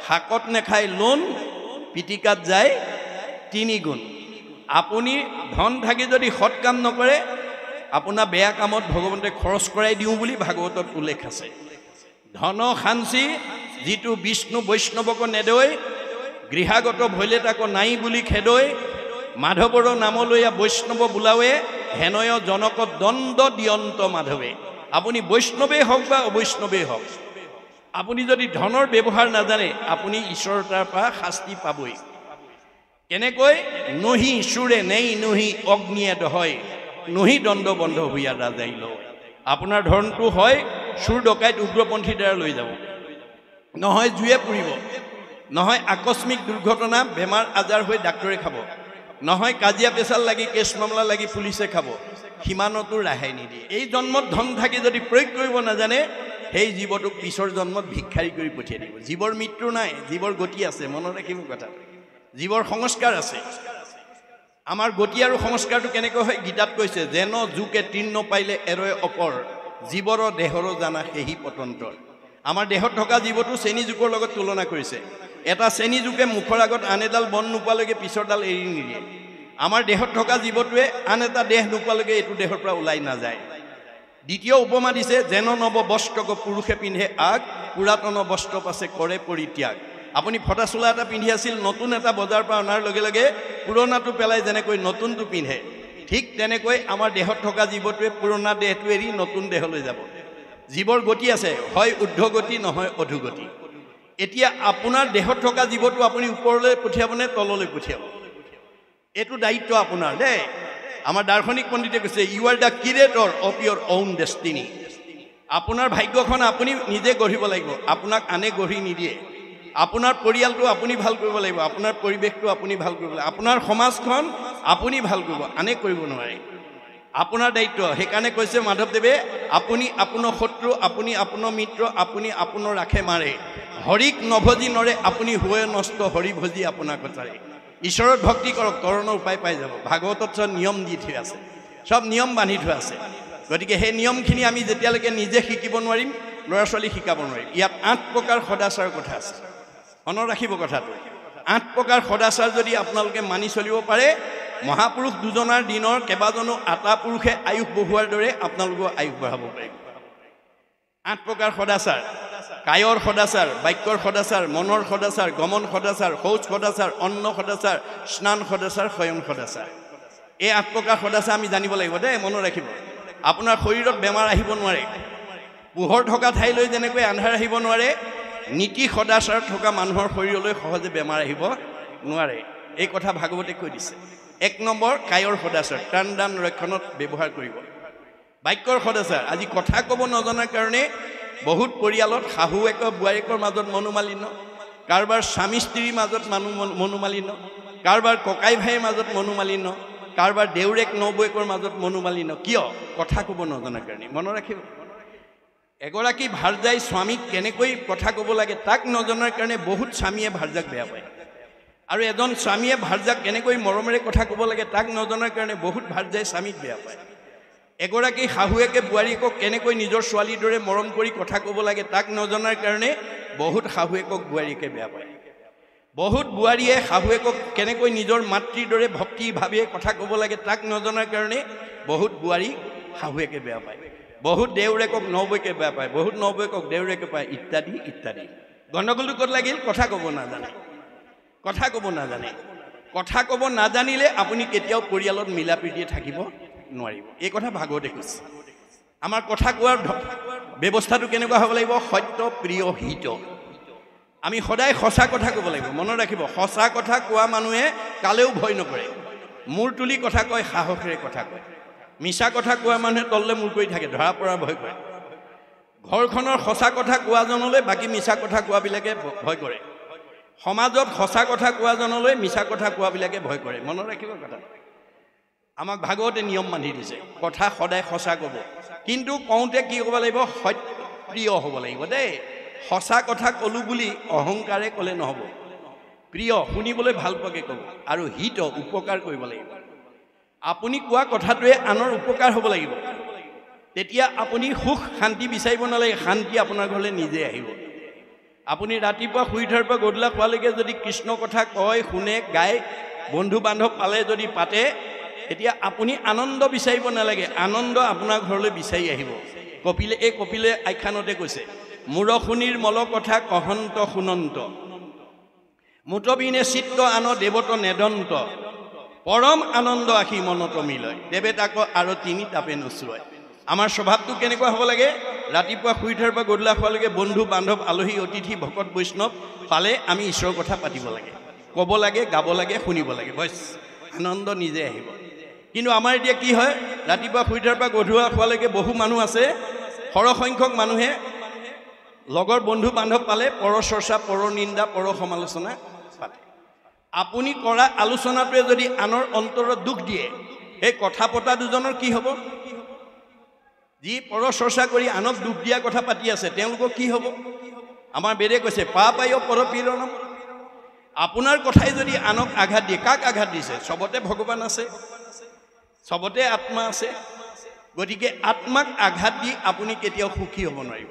শাকত নেখায় লোন পিটিকাত যায় 3 গুণ আপুনি ধন থাকি যদি সৎ কাম নকৰে আপোনাৰ বেয়া কামত ভগৱন্তে খৰচ কৰাই দিওঁ বুলি ভাগৱতত উল্লেখ আছে ধন খাঞ্চি যিটো বিষ্ণু বৈষ্ণৱক নেদৈ গৃহাগত ভৈলে তাক নাই বুলি খেদৈ মাধৱৰ নামলৈয়া বৈষ্ণৱ বোলাৱে হেনয় জনক দণ্ড দিয়ন্ত মাধৱে আপুনি বৈষ্ণৱেই হওক বা অবৈষ্ণৱেই হওক আপুনি যদি ধনৰ ব্যৱহাৰ নাজানে আপুনি ঈশ্বৰৰ তাৰ পৰা শাস্তি পাবই কেনেকৈ নহি সুৰে নেই নহি অগ্নিয়ে দহয় নহি দণ্ড বন্ধ হৈয়া ৰাজাই লয় আপোনাৰ ধনটো হয় সুৰ ডকাইত উগ্ৰপন্থীৰ দ্বাৰা লৈ যাব নহয় জুয়ে পুৰিব নহয় আকস্মিক দুৰ্ঘটনা বেমাৰ আজাৰ হৈ ডাক্তৰে খাব নহয় কাজিয়া পেচাল লাগি কেছ মামলা লাগি পুলিচে খাব সীমানতো ৰেহাই নিদিয়ে এই জন্মত ধন থাকি যদি প্ৰয়োগ কৰিব নাজানে সেই জীৱটোক পিছৰ জন্মত ভিক্ষাৰী কৰি পঠিয়াই দিব জীৱৰ মৃত্যু নাই জীৱৰ গতি আছে মনত ৰাখিব কথা জীৱৰ সংস্কাৰ আছে আমাৰ গতি আৰু সংস্কাৰটো কেনেকৈ হয় গীতাত কৈছে যেন যুকে তৃণ পাইলে এৰয় অপৰ জীৱৰ দেহৰ জানা সেহি পতন্তৰ আমাৰ দেহত থকা জীৱটো শ্ৰেণী যুগৰ লগত তুলনা কৰিছে এটা শ্ৰেণী যুগে মুখৰ আগত আন এডাল বন নোপোৱালৈকে পিছৰডাল এৰি নিদিয়ে আমাৰ দেহত থকা জীৱটোৱে আন এটা দেহ নোপোৱালৈকে এইটো দেহৰ পৰা ওলাই নাযায় দ্বিতীয় উপমা দিছে যেন নৱ বস্ত্ৰক পুৰুষে পিন্ধে আগ পুৰাতন বস্ত্ৰ পাছে কৰে পৰিত্যাগ আপুনি ফটা চোলা এটা পিন্ধি আছিল নতুন এটা বজাৰ পৰা অনাৰ লগে লগে পুৰণাটো পেলাই যেনেকৈ নতুনটো পিন্ধে ঠিক তেনেকৈ আমাৰ দেহত থকা জীৱটোৱে পুৰণা দেহটো এৰি নতুন দেহলৈ যাব জীৱৰ গতি আছে হয় ঊৰ্ধ্বগতি নহয় অধোগতি এতিয়া আপোনাৰ দেহত থকা জীৱটো আপুনি ওপৰলৈ পঠিয়াবনে তললৈ পঠিয়াব এইটো দায়িত্ব আপোনাৰ দেই আমাৰ দাৰ্শনিক পণ্ডিতে কৈছে you are the creator of your own destiny আপোনাৰ ভাগ্যখন আপুনি নিজে গঢ়িব লাগিব আপোনাক আনে গঢ়ি নিদিয়ে আপোনাৰ পৰিয়ালটো আপুনি ভাল কৰিব লাগিব আপোনাৰ পৰিৱেশটো আপুনি ভাল কৰিব লাগিব আপোনাৰ সমাজখন আপুনি ভাল কৰিব আনে কৰিব নোৱাৰে আপোনাৰ দায়িত্ব সেইকাৰণে কৈছে মাধৱদেৱে আপুনি আপোনাৰ শত্ৰু আপুনি আপোনাৰ মিত্ৰ আপুনি আপোনাৰ ৰাখে মাৰে হৰিক নভজি নৰে আপুনি হৈ নষ্ট হৰি ভজি আপোনাৰ কথাৰে ঈশ্বৰৰ ভক্তি কৰক তৰণৰ উপায় পাই যাব ভাগৱতত চব নিয়ম দি থৈ আছে সব নিয়ম বান্ধি থোৱা আছে গতিকে সেই নিয়মখিনি আমি যেতিয়ালৈকে নিজে শিকিব নোৱাৰিম ল'ৰা ছোৱালী শিকাব নোৱাৰিম ইয়াত 8 প্ৰকাৰ সদাচাৰৰ কথা আছে মনত ৰাখিব কথাটো 8 প্ৰকাৰ সদাচাৰ যদি আপোনালোকে মানি চলিব পাৰে মহাপুৰুষ দুজনাৰ দিনৰ কেইবাজনো আটা পুৰুষে আয়ুস বহুৱাৰ দৰে আপোনালোকৰ আয়ুস বঢ়াব পাৰিব 8 প্ৰকাৰ সদাচাৰ কায়ৰ সদাচাৰ বাক্যৰ সদাচাৰ মনৰ সদাচাৰ গমন সদাচাৰ শৌচ সদাচাৰ অন্ন সদাচাৰ স্নান সদাচাৰ শয়ন সদাচাৰ এই 8 প্ৰকাৰ সদাচাৰ আমি জানিব লাগিব দেই মনত ৰাখিব আপোনাৰ শৰীৰত বেমাৰ আহিব নোৱাৰে পোহৰ থকা ঠাইলৈ যেনেকৈ আন্ধাৰ আহিব নোৱাৰে নীতি সদাচাৰ থকা মানুহৰ শৰীৰলৈ সহজে বেমাৰ আহিব নোৱাৰে এই কথা ভাগৱতে কৈ দিছে 1 নম্বৰ কায়ৰ সদাচাৰ প্ৰাণ দান ৰক্ষণত ব্যৱহাৰ কৰিব বাক্যৰ সদাচাৰ আজি কথা ক'ব নজনাৰ কাৰণে বহুত পৰিয়ালত শাহুৱেক বোৱাৰীকৰ মাজত মনোমালিন্য কাৰোবাৰ স্বামী স্ত্ৰীৰ মাজত মনোমালিন্য কাৰোবাৰ ককাই ভাইৰ মাজত মনোমালিন্য কাৰোবাৰ দেউৰেক নবৌৱেকৰ মাজত মনোমালিন্য কিয় কথা ক'ব নজনাৰ কাৰণে মনত ৰাখিব এগৰাকী ভাৰ্যাই স্বামীক কেনেকৈ কথা ক'ব লাগে তাক নজনাৰ কাৰণে বহুত স্বামীয়ে ভাৰ্যাক বেয়া পায় আৰু এজন স্বামীয়ে ভাৰ্যাক কেনেকৈ মৰমেৰে কথা ক'ব লাগে তাক নজনাৰ কাৰণে বহুত ভাৰ্যাই স্বামীক বেয়া পায় এগৰাকী শাহুৱেকে বোৱাৰীকক কেনেকৈ নিজৰ ছোৱালীৰ দৰে মৰম কৰি কথা ক'ব লাগে তাক নজনাৰ কাৰণে বহুত শাহুৱেকক বোৱাৰীকে বেয়া পায় বহুত বোৱাৰীয়ে শাহুৱেকক কেনেকৈ নিজৰ মাতৃৰ দৰে ভক্তিভাৱে কথা ক'ব লাগে তাক নজনাৰ কাৰণে বহুত বোৱাৰী শাহুৱেকে বেয়া পায় বহুত দেউৰেকক নবৌৱেকে বেয়া পায় বহুত নবৌৱেকক দেউৰেকে পায় ইত্যাদি ইত্যাদি গণ্ডগোলটো ক'ত লাগিল কথা ক'ব নাজানে কথা ক'ব নাজানিলে আপুনি কেতিয়াও পৰিয়ালত মিলা প্ৰীতিৰে থাকিব নোৱাৰিব এই কথা ভাগৱতে কৈছে আমাৰ কথা কোৱাৰ ব্যৱস্থাটো কেনেকুৱা হ'ব লাগিব সত্য প্ৰিয় হিত আমি সদায় সঁচা কথা ক'ব লাগিব মনত ৰাখিব সঁচা কথা কোৱা মানুহে কালেও ভয় নকৰে মূৰ তুলি কথা কয় সাহসেৰে কথা কয় মিছা কথা কোৱা মানুহে তললে মূৰ কৰি থাকে ধৰা পৰাৰ ভয় কৰে ঘৰখনৰ সঁচা কথা কোৱাজনলৈ বাকী মিছা কথা কোৱাবিলাকে ভয় কৰে সমাজত সঁচা কথা কোৱাজনলৈ মিছা কথা কোৱাবিলাকে ভয় কৰে মনত ৰাখিব কথা আমাক ভাগৱতে নিয়ম বান্ধি দিছে কথা সদায় সঁচা ক'ব কিন্তু কওঁতে কি ক'ব লাগিব সত্যপ্ৰিয় হ'ব লাগিব দেই সঁচা কথা ক'লোঁ বুলি অহংকাৰে ক'লে নহ'ব প্ৰিয় শুনিবলৈ ভাল পোৱাকৈ ক'ব আৰু হিত উপকাৰ কৰিব লাগিব আপুনি কোৱা কথাটোৱে আনৰ উপকাৰ হ'ব লাগিব তেতিয়া আপুনি সুখ শান্তি বিচাৰিব নালাগে শান্তি আপোনাৰ ঘৰলৈ নিজে আহিব আপুনি ৰাতিপুৱা শুই উঠাৰ পৰা গধূলা খোৱালৈকে যদি কৃষ্ণ কথা কয়, শুনে, গায়, বন্ধু বান্ধৱ পালে যদি পাতে, এতিয়া আপুনি আনন্দ বিচাৰিব নালাগে, আনন্দ আপোনাৰ ঘৰলৈ বিচাৰি আহিব। কপিলে আখ্যানতে কৈছে, মূৰশুনিৰ মল কথা কহন্ত শুনন্ত, মুতবিনে চিত্ত আন দেৱত নেদন্ত, পৰম আনন্দ আহি মনত মিলয়, দেৱে তাক আৰু তিনি তাপে নচুৱায়। আমাৰ স্বভাৱটো কেনেকুৱা হ'ব লাগে? ৰাতিপুৱা শুই উঠাৰ পৰা গধূলা খোৱালৈকে বন্ধু বান্ধৱ আলহী অতিথি ভকত বৈষ্ণৱ পালে আমি ঈশ্বৰৰ কথা পাতিব লাগে, ক'ব লাগে, গাব লাগে, শুনিব লাগে, বছ আনন্দ নিজে আহিব। কিন্তু আমাৰ এতিয়া কি হয়, ৰাতিপুৱা শুই উঠাৰ পৰা গধূলা খোৱালৈকে বহু মানুহ আছে, সৰহসংখ্যক মানুহে লগৰ বন্ধু বান্ধৱ পালে পৰ চৰ্চা, পৰ নিন্দা, পৰ সমালোচনা পাতে। আপুনি কৰা আলোচনাটোৱে যদি আনৰ অন্তৰত দুখ দিয়ে, সেই কথা পতা দুজনৰ কি হ'ব? যি পৰ চৰ্চা কৰি আনক দুখ দিয়া কথা পাতি আছে তেওঁলোকৰ কি হ'ব? আমাৰ বেদে কৈছে পাপায় পৰপীড়নম। আপোনাৰ কথাই যদি আনক আঘাত দিয়ে, কাক আঘাত দিছে? চবতে ভগৱান আছে, চবতে আত্মা আছে। গতিকে আত্মাক আঘাত দি আপুনি কেতিয়াও সুখী হ'ব নোৱাৰিব।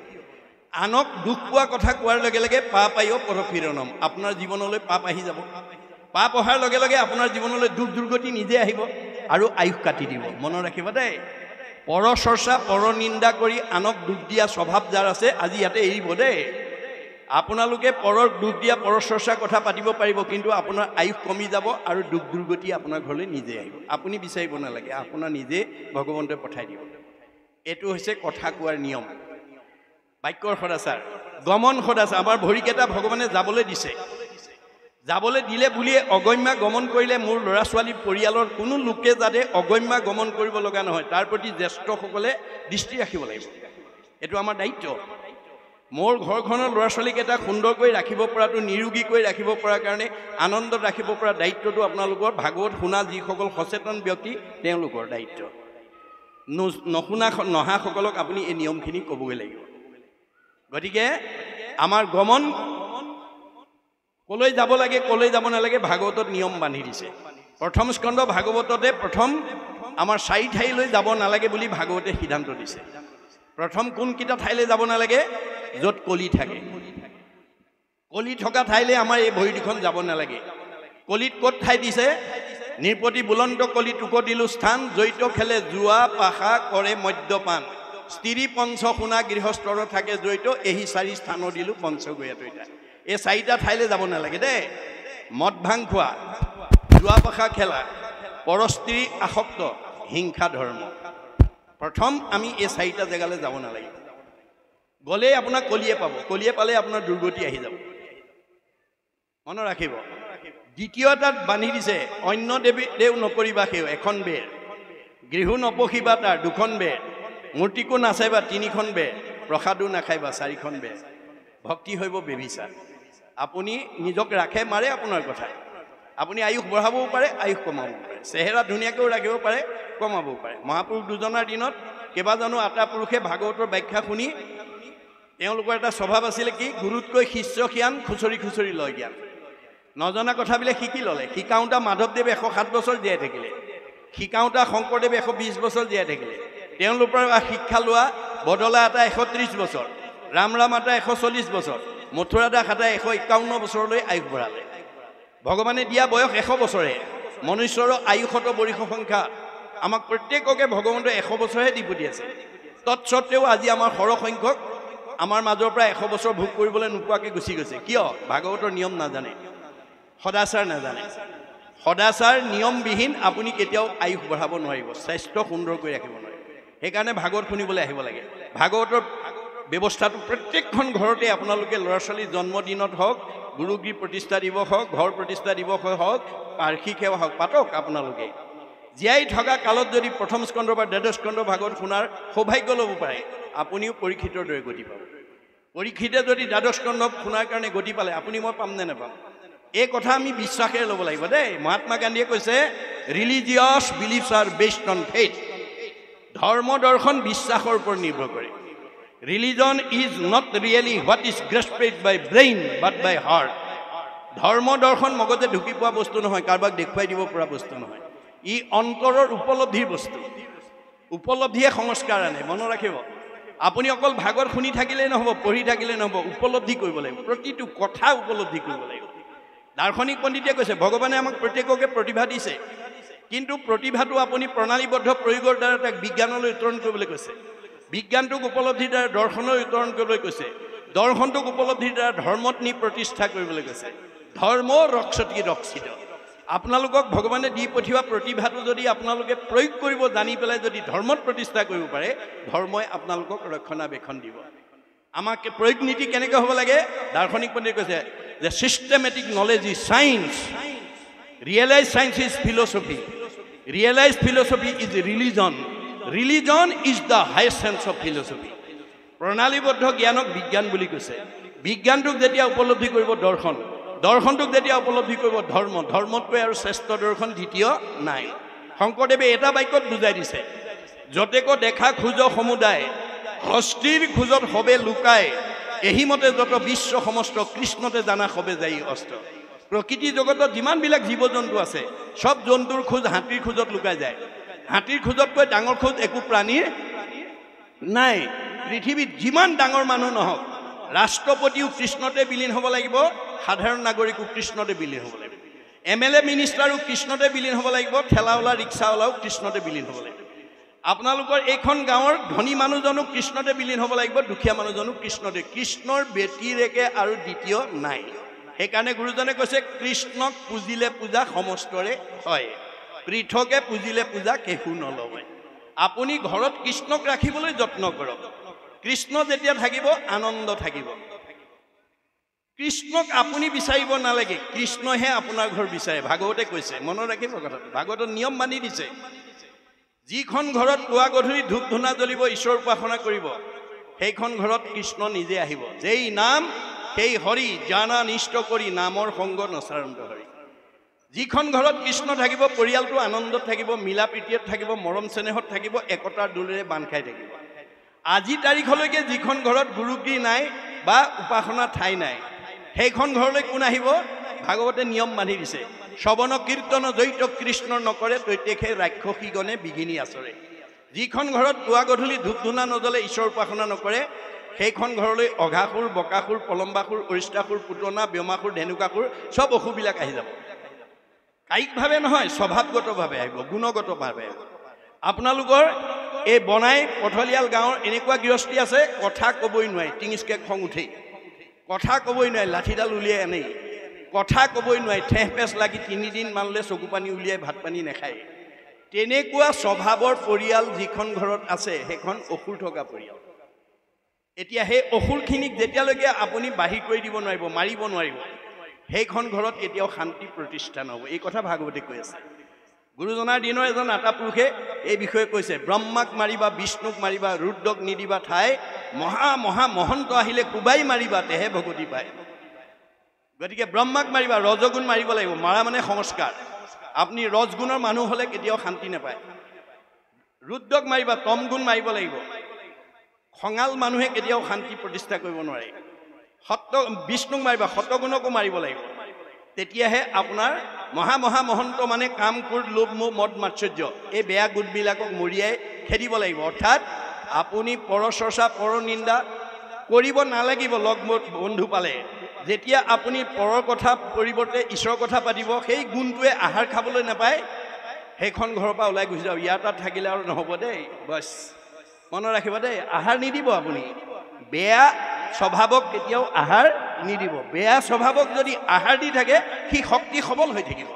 আনক দুখ পোৱা কথা কোৱাৰ লগে লগে পাপায় পৰপীড়নম, আপোনাৰ জীৱনলৈ পাপ আহি যাব। পাপ অহাৰ লগে লগে আপোনাৰ জীৱনলৈ দুখ দুৰ্গতি নিজে আহিব আৰু আয়ুস কাটি দিব। মনত ৰাখিব দেই, পৰ চৰ্চা, পৰ নিন্দা কৰি আনক দুখ দিয়া স্বভাৱ যাৰ আছে আজি ইয়াতে এৰিব দেই। আপোনালোকে পৰৰ দুখ দিয়া, পৰ চৰ্চাৰ কথা পাতিব পাৰিব, কিন্তু আপোনাৰ আয়ুস কমি যাব আৰু দুখ দুৰ্গতি আপোনাৰ ঘৰলৈ নিজে আহিব। আপুনি বিচাৰিব নালাগে, আপোনাৰ নিজে ভগৱন্তই পঠাই দিব। এইটো হৈছে কথা কোৱাৰ নিয়ম, বাক্যৰ সদাচাৰ, গমন সদাচাৰ। আমাৰ ভৰিকেইটা ভগৱানে যাবলৈ দিছে, যাবলৈ দিলে বুলিয়ে অগম্যা গমন কৰিলে মোৰ ল'ৰা ছোৱালী পৰিয়ালৰ কোনো লোকে যাতে অগম্যা গমন কৰিব লগা নহয়, তাৰ প্ৰতি জ্যেষ্ঠসকলে দৃষ্টি ৰাখিব লাগিব। এইটো আমাৰ দায়িত্ব। মোৰ ঘৰখনৰ ল'ৰা ছোৱালীকেইটা সুন্দৰকৈ ৰাখিব পৰাটো, নিৰোগীকৈ ৰাখিব পৰাৰ কাৰণে, আনন্দত ৰাখিব পৰা দায়িত্বটো আপোনালোকৰ ভাগৱত শুনা যিসকল সচেতন ব্যক্তি তেওঁলোকৰ দায়িত্ব। নহাসকলক আপুনি এই নিয়মখিনি ক'বগৈ লাগিব। গতিকে আমাৰ গমন কলৈ যাব লাগে, কলৈ যাব নালাগে ভাগৱতত নিয়ম বান্ধি দিছে। প্ৰথম স্কন্ধ ভাগৱততে প্ৰথম আমাৰ 4 ঠাইলৈ যাব নালাগে বুলি ভাগৱতে সিদ্ধান্ত দিছে। প্ৰথম কোনকেইটা ঠাইলৈ যাব নালাগে? য'ত কলি থাকে। কলি থকা ঠাইলৈ আমাৰ এই ভৰি দুখন যাব নালাগে। কলিত ক'ত ঠাই দিছে? নিৰপতি বুলন্ত কলি তোক দিলো স্থান, জৈত খেলে জুৱা পাশা কৰে মদ্যপান, স্ত্ৰী পঞ্চ শুনা গৃহস্থৰ থাকে জৈত, এই 4 স্থান দিলো পঞ্চগয়াত। এই 4টা ঠাইলৈ যাব নালাগে দেই। মদ ভাং খোৱা, জুৱা পাশা খেলা, পৰস্ত্ৰী আসক্ত, হিংসা ধৰ্ম। প্ৰথম আমি এই 4টা জেগালৈ যাব নালাগে। গ'লেই আপোনাক কলিয়ে পাব, কলিয়ে পালে আপোনাৰ দুৰ্গতি আহি যাব। মনত ৰাখিব। দ্বিতীয়টাত বান্ধি দিছে অন্য দেৱ নকৰিবা সেও, 1খন বেৰ, গৃহ নপশিবা তাৰ 2খন বেৰ, মূৰ্তিকো নাচাইবা 3খন বেৰ, প্ৰসাদো নাখাইবা 4খন বেৰ। ভক্তি হইব বেবিচাৰ। আপুনি নিজক ৰাখে মাৰে আপোনাৰ কথা। আপুনি আয়ুস বঢ়াবও পাৰে, আয়ুস কমাবও পাৰে, চেহেৰা ধুনীয়াকৈও ৰাখিব পাৰে, কমাবও পাৰে। মহাপুৰুষ দুজনাৰ দিনত কেইবাজনো আটা পুৰুষে ভাগৱতৰ ব্যাখ্যা শুনি তেওঁলোকৰ এটা স্বভাৱ আছিলে কি? গুৰুতকৈ শিষ্য জ্ঞান, খুচৰি খুচৰি লয় জ্ঞান। নজনা কথাবিলাক শিকি ল'লে। শিকাওঁতা মাধৱদেৱ 107 বছৰ জীয়াই থাকিলে, শিকাওঁতা শংকৰদেৱ 120 বছৰ জীয়াই থাকিলে। তেওঁলোকৰ শিক্ষা লোৱা বদলা এটা 130 বছৰ, ৰাম এটা 140 বছৰ, মথুৰা দাস এটা 151 বছৰলৈ আয়ুস বঢ়ালে। ভগৱানে দিয়া বয়স 100 বছৰে। মনুষ্যৰ আয়ুসত বৰিষ সংখ্যা আমাক প্ৰত্যেককে ভগৱন্তই 100 বছৰহে দি পঠিয়াইছে। তৎসত্বেও আজি আমাৰ সৰহসংখ্যক আমাৰ মাজৰ পৰা 100 বছৰ ভোগ কৰিবলৈ নোপোৱাকৈ গুচি গৈছে। কিয়? ভাগৱতৰ নিয়ম নাজানে, সদাচাৰ নাজানে। সদাচাৰ নিয়মবিহীন আপুনি কেতিয়াও আয়ুস বঢ়াব নোৱাৰিব, স্বাস্থ্য সুন্দৰ কৰি ৰাখিব নোৱাৰিব। সেইকাৰণে ভাগৱত শুনিবলৈ আহিব লাগে। ভাগৱতৰ ব্যৱস্থাটো প্ৰত্যেকখন ঘৰতে আপোনালোকে ল'ৰা ছোৱালীৰ জন্মদিনত হওক, গুৰুগৃহ প্ৰতিষ্ঠা দিৱস হওক, ঘৰ প্ৰতিষ্ঠা দিৱস হওক, বাৰ্ষিক সেৱা হওক, পাতক। আপোনালোকে জীয়াই থকা কালত যদি প্ৰথম স্কন্ধ বা দ্বাদশ স্কন্ধ ভাগৱত শুনাৰ সৌভাগ্য ল'ব পাৰে, আপুনিও পৰীক্ষিতৰ দৰে গতি পাব। পৰীক্ষিতে যদি দ্বাদশ স্কন্ধ শুনাৰ কাৰণে গতি পালে, আপুনি মই পাম নে নাপাম? এই কথা আমি বিশ্বাসেৰে ল'ব লাগিব দেই। মহাত্মা গান্ধীয়ে কৈছে religious beliefs are based on faith. ধৰ্ম দৰ্শন বিশ্বাসৰ ওপৰত নিৰ্ভৰ কৰে। Religion is not really what is grasped by brain but by heart. ধৰ্ম দৰ্শন মগজে ঢুকি পোৱা বস্তু নহয়, কাৰোবাক দেখুৱাই দিব পৰা বস্তু নহয়। ই অন্তৰৰ উপলব্ধিৰ বস্তু। উপলব্ধিয়ে সংস্কাৰ আনে, মনত ৰাখিব। আপুনি অকল ভাগৱত শুনি থাকিলেই নহ'ব, পঢ়ি থাকিলেই নহ'ব, উপলব্ধি কৰিব লাগিব, প্ৰতিটো কথা উপলব্ধি কৰিব লাগিব। দাৰ্শনিক পণ্ডিতে কৈছে ভগৱানে আমাক প্ৰত্যেককে প্ৰতিভা দিছে, কিন্তু প্ৰতিভাটো আপুনি প্ৰণালীবদ্ধ প্ৰয়োগৰ দ্বাৰা তাক বিজ্ঞানলৈ উত্তৰণ কৰিবলৈ কৈছে, বিজ্ঞানটোক উপলব্ধিৰ দ্বাৰা দৰ্শনলৈ উত্তৰণ কৰিবলৈ কৈছে, দৰ্শনটোক উপলব্ধিৰ দ্বাৰা ধৰ্মত নি প্ৰতিষ্ঠা কৰিবলৈ কৈছে। ধৰ্ম ৰক্ষতি ৰক্ষিত। আপোনালোকক ভগৱানে দি পঠিওৱা প্ৰতিভাটো যদি আপোনালোকে প্ৰয়োগ কৰিব জানি পেলাই যদি ধৰ্মত প্ৰতিষ্ঠা কৰিব পাৰে, ধৰ্মই আপোনালোকক ৰক্ষণাবেক্ষণ দিব। আমাক প্ৰয়োগ নীতি কেনেকৈ হ'ব লাগে? দাৰ্শনিক পণ্ডিতে কৈছে যে systematic knowledge is science, realize science is philosophy, realize philosophy is religion, religion is the highest sense of philosophy. প্ৰণালীবদ্ধ জ্ঞানক বিজ্ঞান বুলি কৈছে। বিজ্ঞানটোক যেতিয়া উপলব্ধি কৰিব দৰ্শন, দৰ্শনটোক যেতিয়া উপলব্ধি কৰিব ধৰ্ম, ধৰ্মতকৈ আৰু শ্ৰেষ্ঠ দৰ্শন দ্বিতীয় নাই। শংকৰদেৱে এটা বাক্যত বুজাই দিছে, যতেক দেখা খোজ সমুদায়, হস্তিৰ খোজত হবে লুকায়, এহিমতে যত বিশ্ব সমস্ত, কৃষ্ণতে জানা হবে যাই অস্ত। প্ৰকৃতি জগতত যিমানবিলাক জীৱ জন্তু আছে, সব জন্তুৰ খোজ হাতীৰ খোজত লুকাই যায়। হাতীৰ খোজতকৈ ডাঙৰ খোজ একো প্ৰাণীৰ নাই। পৃথিৱীত যিমান ডাঙৰ মানুহ নহওক, ৰাষ্ট্ৰপতিও কৃষ্ণতে বিলীন হ'ব লাগিব, সাধাৰণ নাগৰিকো কৃষ্ণতে বিলীন হ'ব লাগিব, MLA মিনিষ্টাৰো কৃষ্ণতে বিলীন হ'ব লাগিব, ঠেলাৱালা ৰিক্সাৱালাও কৃষ্ণতে বিলীন হ'ব লাগিব। আপোনালোকৰ এইখন গাঁৱৰ ধনী মানুহজনো কৃষ্ণতে বিলীন হ'ব লাগিব, দুখীয়া মানুহজনো কৃষ্ণতে। কৃষ্ণৰ ব্যতিৰেকে আৰু দ্বিতীয় নাই। সেইকাৰণে গুৰুজনে কৈছে কৃষ্ণক পুজিলে পূজা সমস্তৰে হয়, পৃথকে পুজিলে পূজা কেহু নলয়। আপুনি ঘৰত কৃষ্ণক ৰাখিবলৈ যত্ন কৰক। কৃষ্ণ যেতিয়া থাকিব আনন্দ থাকিব। কৃষ্ণক আপুনি বিচাৰিব নালাগে, কৃষ্ণহে আপোনাৰ ঘৰ বিচাৰে। ভাগৱতে কৈছে, মনত ৰাখিব কথাটো, ভাগৱতত নিয়ম মানি দিছে। যিখন ঘৰত পুৱা গধূলি ধূপ ধূনা জ্বলিব, ঈশ্বৰ উপাসনা কৰিব, সেইখন ঘৰত কৃষ্ণ নিজে আহিব। যেই নাম সেই হৰি, জানা নিষ্ঠ কৰি নামৰ সংগ নচাৰন্ত হৰি। যিখন ঘৰত কৃষ্ণ থাকিব, পৰিয়ালটো আনন্দত থাকিব, মিলা প্ৰীতিত থাকিব, মৰম চেনেহত থাকিব, একতাৰ দোলেৰে বান্ধ খাই থাকিব। আজি তাৰিখলৈকে যিখন ঘৰত গুৰুগৃহ নাই বা উপাসনা ঠাই নাই, সেইখন ঘৰলৈ কোন আহিব? ভাগৱতে নিয়ম মানি দিছে, শ্ৰৱণ কীৰ্তন জৈত কৃষ্ণৰ নকৰে, তৈতেখে ৰাক্ষসীগণে বিঘিনি আচৰে। যিখন ঘৰত পুৱা গধূলি ধূপ ধূনা নজ্বলে, ঈশ্বৰ উপাসনা নকৰে, সেইখন ঘৰলৈ অঘাসুৰ, বকাসুৰ, পলম্বাসুৰ, অৰিষ্টাসুৰ, পুতনা, ব্যোমাসুৰ, ধেনুকাসুৰ সব অসুৰবিলাক আহি যাব। কায়িকভাৱে নহয়, স্বভাৱগতভাৱে আহিব, গুণগতভাৱে আহিব। আপোনালোকৰ এই বনাই পথলিয়াল গাঁৱৰ এনেকুৱা গৃহস্থী আছে, কথা ক'বই নোৱাৰি, টিঙিচকৈ খং উঠেই, কথা ক'বই নোৱাৰি, লাঠিডাল উলিয়াই আনেই, কথা ক'বই নোৱাৰি, ঠেহ পেচ লাগি 3 দিন মানলে চকু পানী উলিয়াই ভাত পানী নাখায়। তেনেকুৱা স্বভাৱৰ পৰিয়াল যিখন ঘৰত আছে, সেইখন অসুৰ থকা পৰিয়াল। এতিয়া সেই অসুৰখিনিক যেতিয়ালৈকে আপুনি বাহিৰ কৰি দিব নোৱাৰিব, মাৰিব নোৱাৰিব, সেইখন ঘৰত কেতিয়াও শান্তি প্ৰতিষ্ঠা নহ'ব। এই কথা ভাগৱতে কৈ আছে। গুৰুজনাৰ দিনৰ এজন আটা পুৰুষে এই বিষয়ে কৈছে, ব্ৰহ্মাক মাৰিবা, বিষ্ণুক মাৰিবা, ৰুদ্ৰক নিদিবা ঠাই, মহা মহা মহন্ত আহিলে কোবাই মাৰিবা, তেহে ভগতি পায়। গতিকে ব্ৰহ্মাক মাৰিবা, ৰজগুণ মাৰিব লাগিব। মাৰা মানে সংস্কাৰ। আপুনি ৰজগুণৰ মানুহ হ'লে কেতিয়াও শান্তি নাপায়। ৰুদ্ৰক মাৰিবা, তমগুণ মাৰিব লাগিব। খঙাল মানুহে কেতিয়াও শান্তি প্ৰতিষ্ঠা কৰিব নোৱাৰে। বিষ্ণুক মাৰিবা, সতগুণকো মাৰিব লাগিব, তেতিয়াহে আপোনাৰ মহা মহা মহন্ত মানে কাম, ক্ৰোধ, লোভ, মোহ, মদ, মাৎসৰ্য, এই বেয়া গুণবিলাকক মৰিয়াই খেদিব লাগিব। অৰ্থাৎ আপুনি পৰচৰ্চা, পৰনিন্দা কৰিব নালাগিব। লগ বন্ধু পালে যেতিয়া আপুনি পৰৰ কথা পৰিৱৰ্তে ঈশ্বৰৰ কথা পাতিব, সেই গুণটোৱে আহাৰ খাবলৈ নাপায়, সেইখন ঘৰৰ পৰা ওলাই গুচি যাওক। ইয়াৰ তাত থাকিলে আৰু নহ'ব দেই, বছ মনত ৰাখিব দেই, আহাৰ নিদিব আপুনি। বেয়া স্বভাৱক কেতিয়াও আহাৰ নিদিব। বেয়া স্বভাৱক যদি আহাৰ দি থাকে, সি শক্তি সবল হৈ থাকিব,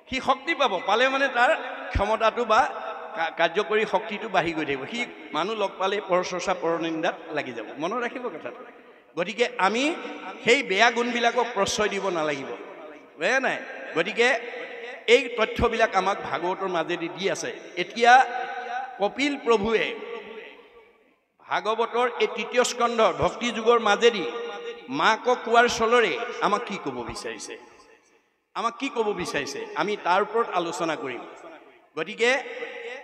সি শক্তি পাব। পালে মানে তাৰ ক্ষমতাটো বা কাৰ্যকৰী শক্তিটো বাঢ়ি গৈ থাকিব। সি মানুহ লগ পালে পৰচৰ্চা, পৰনিন্দাত লাগি যাব। মনত ৰাখিব কথাটো। গতিকে আমি সেই বেয়া গুণবিলাকক প্ৰশ্ৰয় দিব নালাগিব, বুজা নাই? গতিকে এই তথ্যবিলাক আমাক ভাগৱতৰ মাজেদি দি আছে। এতিয়া কপিল প্ৰভুৱে ভাগৱতৰ এই ৩য় স্কন্ধৰ ভক্তি যুগৰ মাজেদি মাকক কোৱাৰ চলৰে আমাক কি ক'ব বিচাৰিছে, আমাক কি ক'ব বিচাৰিছে, আমি তাৰ ওপৰত আলোচনা কৰিম। গতিকে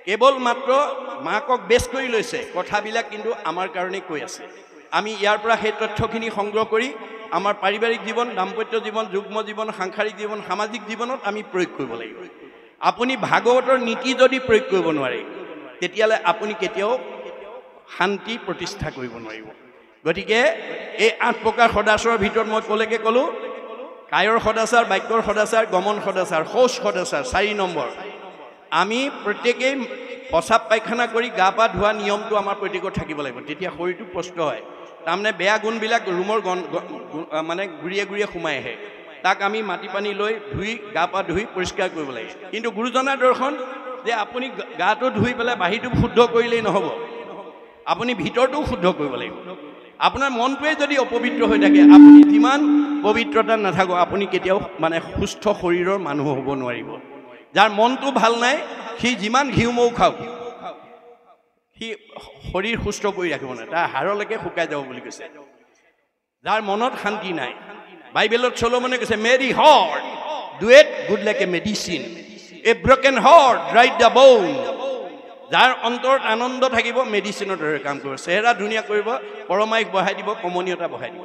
কেৱল মাত্ৰ মাকক বেছ কৰি লৈছে কথাবিলাক, কিন্তু আমাৰ কাৰণে কৈ আছে। আমি ইয়াৰ পৰা সেই তথ্যখিনি সংগ্ৰহ কৰি আমাৰ পাৰিবাৰিক জীৱন, দাম্পত্য জীৱন, যুগ্ম জীৱন, সাংসাৰিক জীৱন, সামাজিক জীৱনত আমি প্ৰয়োগ কৰিব লাগিব। আপুনি ভাগৱতৰ নীতি যদি প্ৰয়োগ কৰিব নোৱাৰে, তেতিয়াহ'লে আপুনি কেতিয়াও শান্তি প্ৰতিষ্ঠা কৰিব নোৱাৰিব গতিকে এই 8 প্ৰকাৰ সদাচাৰৰ ভিতৰত মই কলেকে ক'লো কায়ৰ সদাচাৰ বাক্যৰ সদাচাৰ গমন সদাচাৰ শৌচ সদাচাৰ 4 নম্বৰ আমি প্ৰত্যেকেই প্ৰসাব পায়খানা কৰি গা পা ধোৱা নিয়মটো আমাৰ প্ৰত্যেকৰ থাকিব লাগিব তেতিয়া শৰীৰটো প্ৰস্তুত হয় তাৰমানে বেয়া গুণবিলাক ৰুমৰ মানে গুৰিয়ে গুৰিয়ে সোমাই আহে তাক আমি মাটি পানী লৈ ধুই গা পা ধুই পৰিষ্কাৰ কৰিব লাগে কিন্তু গুৰুজনাৰ দৰ্শন যে আপুনি গাটো ধুই পেলাই বাহিৰটো শুদ্ধ কৰিলেই নহ'ব আপুনি ভিতৰটো শুদ্ধ কৰিব লাগিব আপোনাৰ মনটোৱে যদি অপবিত্ৰ হৈ থাকে আপুনি যিমান পবিত্ৰতা নাথাকক আপুনি কেতিয়াও মানে সুস্থ শৰীৰৰ মানুহ হ'ব নোৱাৰিব যাৰ মনটো ভাল নাই সি যিমান ঘিউ মৌ খাওক সি শৰীৰ সুস্থ কৰি ৰাখিব নোৱাৰে তাৰ হাড়লৈকে শুকাই যাব বুলি কৈছে যাৰ মনত শান্তি নাই বাইবেলত চলোমনে কৈছে merry heart do it good like a medicine a broken heart dried the bone যাৰ অন্তৰত আনন্দ থাকিব মেডিচিনৰ দৰে কাম কৰিব চেহেৰা ধুনীয়া কৰিব পৰমায়িক বঢ়াই দিব কমনীয়তা বঢ়াই দিব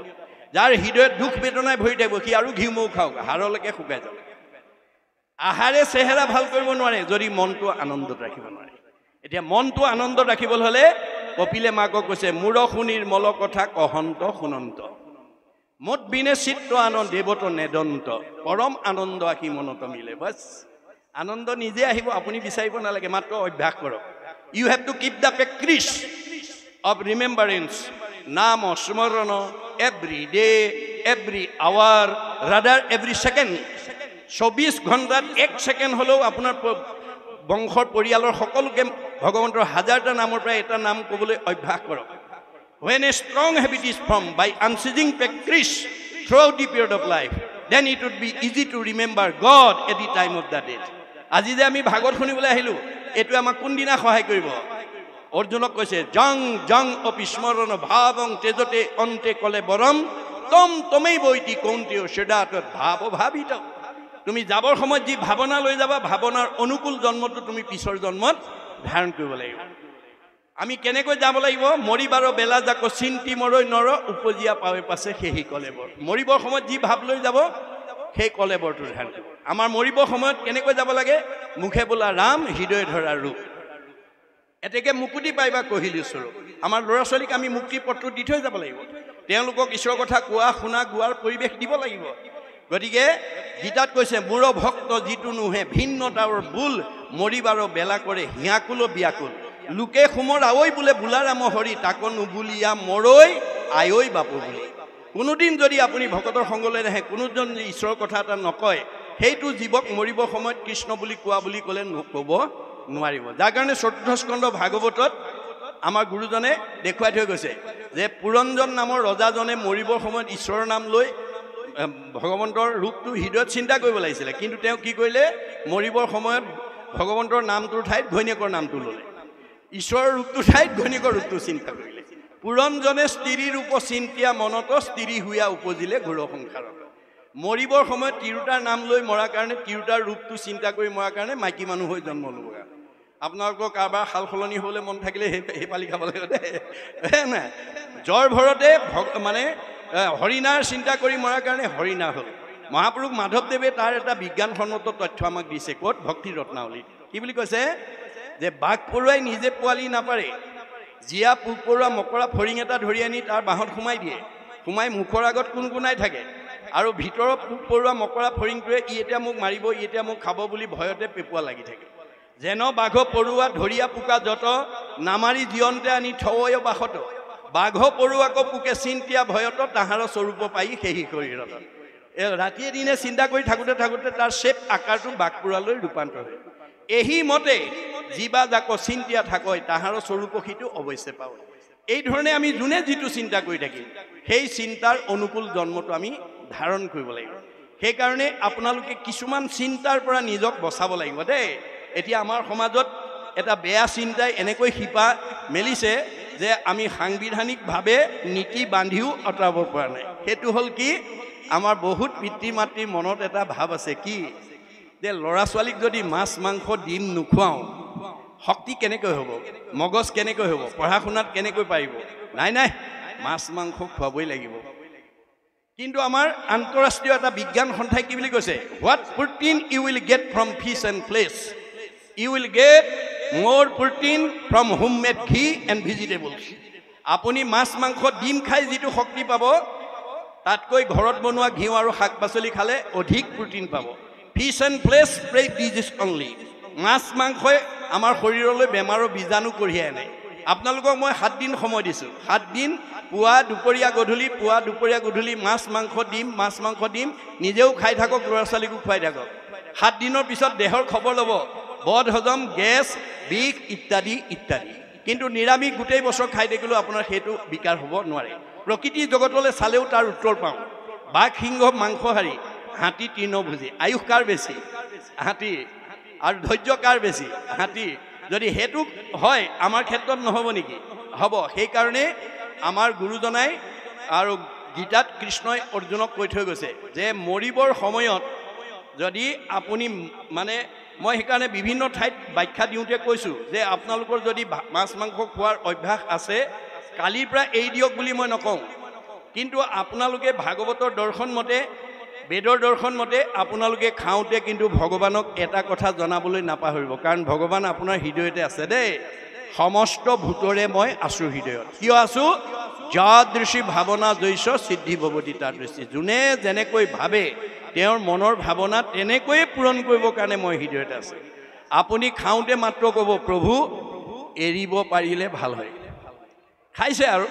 যাৰ হৃদয়ত দুখ বেদনাই ভৰি থাকিব সি আৰু ঘিউ মৌ খাওক হাড়লৈকে শুকাই যাব আহাৰে চেহেৰা ভাল কৰিব নোৱাৰে যদি মনটো আনন্দত ৰাখিব নোৱাৰে এতিয়া মনটো আনন্দত ৰাখিবলৈ হ'লে কপিলে মাকক কৈছে মূৰ শুনিৰ মল কথা কহন্ত শুনন্ত মত বিনে চিত্ৰ আনন্দ দেৱত নেদন্ত পৰম আনন্দ আহি মনত মিলে বাছ আনন্দ নিজে আহিব আপুনি বিচাৰিব নালাগে মাত্ৰ অভ্যাস কৰক you have to keep the practice of remembrance নাম স্মৰণ every day every hour rather every second 24 ঘণ্টাত 1 ছেকেণ্ড হ'লেও আপোনাৰ বংশৰ পৰিয়ালৰ সকলোকে ভগৱন্তৰ হাজাৰটা নামৰ পৰা এটা নাম ক'বলৈ অভ্যাস কৰক when a strong habit is formed by unceasing practice throughout the period of life then it would be easy to remember God at the time of the day আজি যে আমি ভাগৱত শুনিবলৈ আহিলো এটো আমাক কোনদিনা সহায় কৰিব অৰ্জুনক কৈছে জং জং অপিস্মৰণ ভাবং তেজতে অন্তে কলে বৰম তম তমেই বৈতি কৌন্তেয় সেদাত ভাব ভাবিত তুমি যাবৰ সময়ত যি ভাৱনা লৈ যাবা ভাৱনাৰ অনুকূল জন্মটো তুমি পিছৰ জন্মত ধাৰণ কৰিব লাগিব আমি কেনেকৈ যাব লাগিব মৰিবাৰ বেলা যাক চিন্তি মৰৈ নৰ উপজিয়া পাৱে পাছে সেই কলেবৰ মৰিবৰ সময়ত যি ভাৱ লৈ যাব সেই কলেবৰটো ধাৰণ কৰিব আমাৰ মৰিবৰ সময়ত কেনেকৈ যাব লাগে মুখে বোলা ৰাম হৃদয় ধৰা ৰূপ এতেকে মুকুতি পাইবা কহিলি স্বৰূপ আমাৰ ল'ৰা ছোৱালীক আমি মুক্তি পত্ৰ দি থৈ যাব লাগিব তেওঁলোকক ঈশ্বৰৰ কথা কোৱা শুনা গোৱাৰ পৰিৱেশ দিব লাগিব গতিকে গীতাত কৈছে মূৰ ভক্ত যিটো নোহে ভিন্নতাৰ বুল মৰিবাৰ বেলা কৰে হিয়াকুল বিয়াকুল লোকে সুমৰ আঐ বোলে বুলাৰাম হৰি তাক নুবুলিয়া মৰৈ আঐ বাপু বুলি কোনোদিন যদি আপুনি ভকতৰ সংগলৈ নাহে কোনোজন ঈশ্বৰৰ কথা এটা নকয় সেইটো জীৱক মৰিবৰ সময়ত কৃষ্ণ বুলি কোৱা বুলি ক'লে ক'ব নোৱাৰিব যাৰ কাৰণে চতুৰ্থ স্কন্ধ ভাগৱতত আমাৰ গুৰুজনে দেখুৱাই থৈ গৈছে যে পুৰঞ্জন নামৰ ৰজাজনে মৰিবৰ সময়ত ঈশ্বৰৰ নাম লৈ ভগৱন্তৰ ৰূপটো হৃদয়ত চিন্তা কৰিব লাগিছিলে কিন্তু তেওঁ কি কৰিলে মৰিবৰ সময়ত ভগৱন্তৰ নামটোৰ ঠাইত ঘৈণীয়েকৰ নামটো ল'লে ঈশ্বৰৰ ৰূপটোৰ ঠাইত ঘৈণীয়েকৰ ৰূপটো চিন্তা কৰিলে পুৰঞ্জনে স্ত্ৰী ৰূপ চিন্তিয়া মনত স্ত্ৰী হুয়া উপজিলে ঘোৰ সংসাৰত মৰিবৰ সময়ত তিৰোতাৰ নাম লৈ মৰাৰ কাৰণে তিৰোতাৰ ৰূপটো চিন্তা কৰি মৰাৰ কাৰণে মাইকী মানুহ হৈ জন্ম ল'বগা আপোনালোকৰ কাৰোবাৰ সাল সলনি হ'বলৈ মন থাকিলে সেই পালি খাব লাগিব দেই নাই জ্বৰ ভৰতে মানে হৰিণাৰ চিন্তা কৰি মৰাৰ কাৰণে হৰিণা হ'ল মহাপুৰুষ মাধৱদেৱে তাৰ এটা বিজ্ঞানসন্মত তথ্য আমাক দিছে ক'ত ভক্তি ৰত্নাৱলী কি বুলি কৈছে যে বাঘ পৰুৱাই নিজে পোৱালি নাপাৰে জীয়া পোক পৰুৱা মকৰা ফৰিং এটা ধৰি আনি তাৰ বাঁহত সোমাই দিয়ে সোমাই মুখৰ আগত কোনকোনাই থাকে আৰু ভিতৰৰ পোক পৰুৱা মকৰা ফৰিংটোৱে ই এতিয়া মোক মাৰিব ই এতিয়া মোক খাব বুলি ভয়তে পেপুৱা লাগি থাকে যেন বাঘ পৰুৱা ধৰিয়া পোকা যত নামাৰি জীয়ন্তে আনি থয় বাসত বাঘ পৰুৱাকো পোকে চিন্তিয়া ভয়ত তাহাৰ স্বৰূপ পাই সেই শৰীৰত ৰাতিয়ে দিনে চিন্তা কৰি থাকোঁতে থাকোঁতে তাৰ শ্বেপ আকাৰটো বাঘ পৰুৱালৈ ৰূপান্তৰ হয় এহি মতে জীৱা যাক চিন্তিয়া থাকয় তাহাৰ স্বৰূপ সিটো অৱশ্যে পাব এই ধৰণে আমি যোনে যিটো চিন্তা কৰি থাকিম সেই চিন্তাৰ অনুকূল জন্মটো আমি ধাৰণ কৰিব লাগিব সেইকাৰণে আপোনালোকে কিছুমান চিন্তাৰ পৰা নিজক বচাব লাগিব দেই এতিয়া আমাৰ সমাজত এটা বেয়া চিন্তাই এনেকৈ শিপা মেলিছে যে আমি সাংবিধানিকভাৱে নীতি বান্ধিও আঁতৰাব পৰা নাই সেইটো হ'ল কি আমাৰ বহুত পিতৃ মাতৃৰ মনত এটা ভাৱ আছে কি যে ল'ৰা ছোৱালীক যদি মাছ মাংস ডিম নোখোৱাওঁ শক্তি কেনেকৈ হ'ব মগজ কেনেকৈ হ'ব পঢ়া শুনাত কেনেকৈ পাৰিব নাই নাই মাছ মাংস খুৱাবই লাগিব কিন্তু আমাৰ আন্তঃৰাষ্ট্ৰীয় এটা বিজ্ঞান সন্থাই কি বুলি কৈছে what protein you will get from fish and flesh you will get more protein from homemade ghee and vegetables আপুনি মাছ মাংস ডিম খাই যিটো শক্তি পাব তাতকৈ ঘৰত বনোৱা ঘিউ আৰু শাক পাচলি খালে অধিক প্ৰটিন পাব fish and flesh spread disease only মাছ মাংসই আমাৰ শৰীৰলৈ বেমাৰৰ বীজাণু কঢ়িয়াই আনে আপোনালোকক মই 7 দিন সময় দিছোঁ 7 দিন পুৱা দুপৰীয়া গধূলি মাছ মাংস ডিম নিজেও খাই থাকক ল'ৰা ছোৱালীকো খুৱাই থাকক 7 দিনৰ পিছত দেহৰ খবৰ ল'ব বদ হজম গেছ বিষ ইত্যাদি ইত্যাদি কিন্তু নিৰামিষ গোটেই বছৰ খাই থাকিলেও আপোনাৰ সেইটো বিকাৰ হ'ব নোৱাৰে প্ৰকৃতি জগতলৈ চালেও তাৰ উত্তৰ পাওঁ বাঘ সিংহ মাংসহাৰী হাতী তৃণভোজী আয়ুস কাৰ বেছি হাতী আৰু ধৈৰ্য কাৰ বেছি হাতী যদি সেইটো হয় আমাৰ ক্ষেত্ৰত নহ'ব নেকি হ'ব সেইকাৰণে আমাৰ গুৰুজনাই আৰু গীতাত কৃষ্ণই অৰ্জুনক কৈ থৈ গৈছে যে মৰিবৰ সময়ত যদি আপুনি মানে মই সেইকাৰণে বিভিন্ন ঠাইত ব্যাখ্যা দিওঁতে কৈছোঁ যে আপোনালোকৰ যদি মাছ মাংস খোৱাৰ অভ্যাস আছে কালিৰ পৰা এৰি দিয়ক বুলি মই নকওঁ কিন্তু আপোনালোকে ভাগৱতৰ দৰ্শন মতে বেদৰ দৰ্শন মতে আপোনালোকে খাওঁতে কিন্তু ভগৱানক এটা কথা জনাবলৈ নাপাহৰিব কাৰণ ভগৱান আপোনাৰ হৃদয়তে আছে দেই সমস্ত ভূতৰে মই আছোঁ হৃদয়ত কিয় আছোঁ যাদৃশী ভাৱনা জৈছ সিদ্ধি ভৱতি তাদৃশী যোনে যেনেকৈ ভাবে তেওঁৰ মনৰ ভাৱনা তেনেকৈয়ে পূৰণ কৰিবৰ কাৰণে মই হৃদয়তে আছে আপুনি খাওঁতে মাত্ৰ ক'ব প্ৰভু এৰিব পাৰিলে ভাল হয় খাইছে আৰু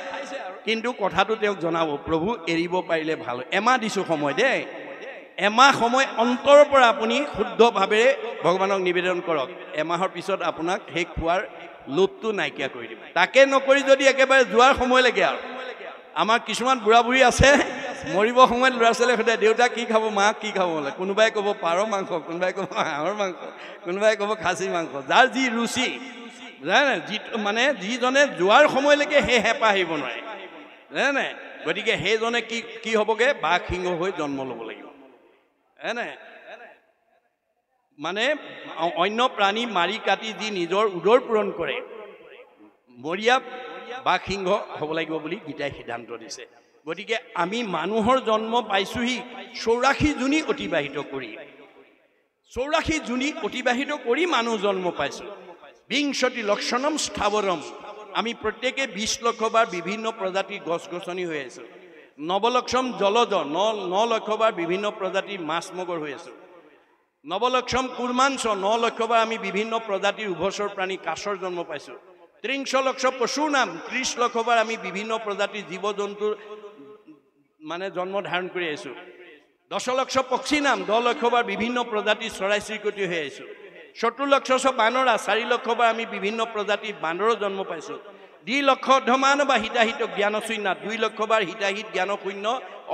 কিন্তু কথাটো তেওঁক জনাব প্ৰভু এৰিব পাৰিলে ভাল হয় এমাহ দিছোঁ সময় দেই এমাহ সময় অন্তৰৰ পৰা আপুনি শুদ্ধভাৱেৰে ভগৱানক নিবেদন কৰক এমাহৰ পিছত আপোনাক সেই খোৱাৰ লোভটো নাইকিয়া কৰি দিব তাকে নকৰি যদি একেবাৰে যোৱাৰ সময়লৈকে আৰু আমাৰ কিছুমান বুঢ়া বুঢ়ী আছে মৰিব সময়ত ল'ৰা ছোৱালীয়ে সোধে দেউতা কি খাব মাক কি খাব বোলে কোনোবাই ক'ব পাৰ মাংস কোনোবাই ক'ব হাঁহৰ মাংস কোনোবাই ক'ব খাচী মাংস যাৰ যি ৰুচি জানে যি মানে যিজনে যোৱাৰ সময়লৈকে সেই হেঁপাহ আহিব নোৱাৰে জানে গতিকে সেইজনে কি হ'বগৈ বাঘ সিংহ হৈ জন্ম ল'ব লাগিব এনে মানে অন্য প্ৰাণী মাৰি কাটি যি নিজৰ উদৰ পূৰণ কৰে মৰিয়া বাঘ সিংহ হ'ব লাগিব বুলি গীতাই সিদ্ধান্ত দিছে গতিকে আমি মানুহৰ জন্ম পাইছোঁহি 84 জুনি অতিবাহিত কৰি মানুহ জন্ম পাইছোঁ বিংশতি লক্ষণম স্থাৱৰম আমি প্ৰত্যেকে 20 লক্ষবাৰ বিভিন্ন প্ৰজাতিৰ গছ গছনি হৈ আছোঁ নৱলক্ষম জলজ 9 লক্ষবাৰ বিভিন্ন প্ৰজাতিৰ মাছ মগৰ হৈ আছোঁ নৱলক্ষম কুৰ্মাঞ্চ 9 লক্ষবাৰ আমি বিভিন্ন প্ৰজাতিৰ উভচৰ প্ৰাণী কাছৰ জন্ম পাইছোঁ 30 লক্ষ পশুৰ নাম 30 লক্ষবাৰ আমি বিভিন্ন প্ৰজাতিৰ জীৱ জন্তুৰ মানে জন্ম ধাৰণ কৰি আহিছোঁ 10 লক্ষ পক্ষী নাম 10 লক্ষবাৰ বিভিন্ন প্ৰজাতিৰ চৰাই চিৰিকটি হৈ আহিছোঁ 70 লক্ষ বানৰা 4 লক্ষবাৰ আমি বিভিন্ন প্ৰজাতিৰ বান্দৰৰ জন্ম পাইছোঁ 2 লক্ষ অৰ্ধমানৱ বা হিতাহিত জ্ঞানশূন্য 2 লক্ষবাৰ হিতাহিত জ্ঞানশূন্য